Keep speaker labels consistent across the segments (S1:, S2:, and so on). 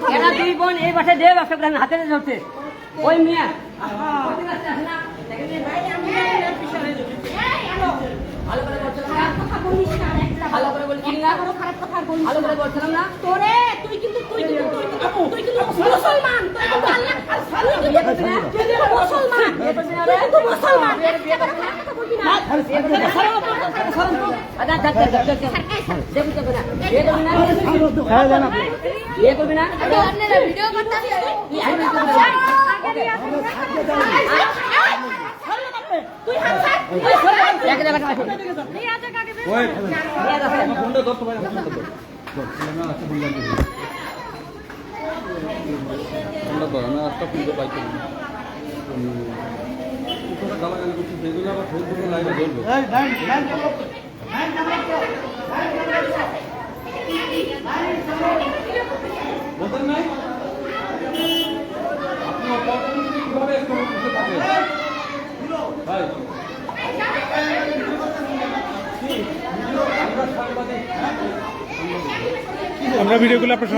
S1: এরা দুই বোন এই বাসায় দিয়ে ব্যবসা করে হাতে ধরছে ওই মিয়া ভালো করে বলছি না খারাপ কথা ভালো করে বলছিলাম না তোরে তুই কিন্তু মুসলমান মুসলমান
S2: আমরা ভিডিওগুলো আপনার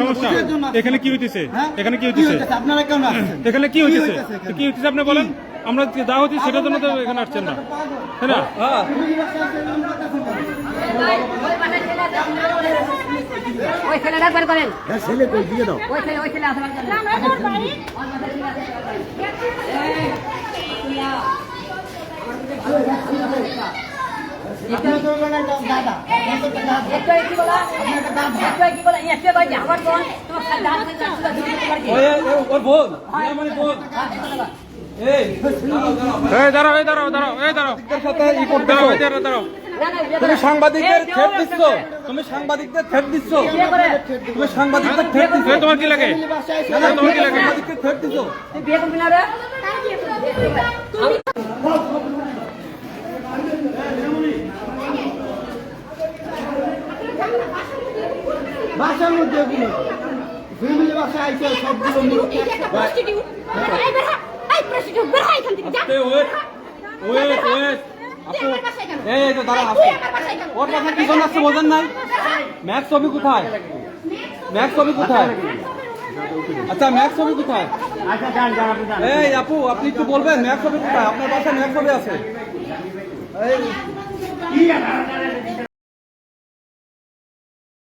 S2: সমস্যা এখানে কি হইতেছে এখানে কি হইতেছে
S3: আপনারা কেমন আছেন
S2: এখানে কি হইতেছে কি হইতেছে আপনি বলেন আমরা যা হচ্ছে সেটার জন্য তো এখানে আসছেন না তাই না
S1: ওই ছেলেটা বের করেন
S3: ছেলে কই দিয়ে দাও
S1: ওই ছেলে আসবার জন্য
S4: তুমি সাংবাদিকদের থ্রেট দিচ্ছ তুমি সাংবাদিকদের থ্রেট দিচ্ছ তুমি সাংবাদিকদের থ্রেট দিচ্ছ
S2: তোমার কি লাগে তোমার কি লাগে
S4: সাংবাদিকদের থ্রেট দিচ্ছ
S1: বিয়ে করবি না রে
S3: বাসার মধ্যে এগুলো ফ্যামিলি বাসায় আইছে সবগুলো
S4: এই তো দাঁড়া আসো ওর কথা কি জন্য আসছে বোঝেন নাই ম্যাক্স ছবি কোথায় আচ্ছা ম্যাক্স ছবি কোথায় এই আপু আপনি একটু বলবেন ম্যাক্স ছবি কোথায় আপনার বাসায় ম্যাক্স ছবি আছে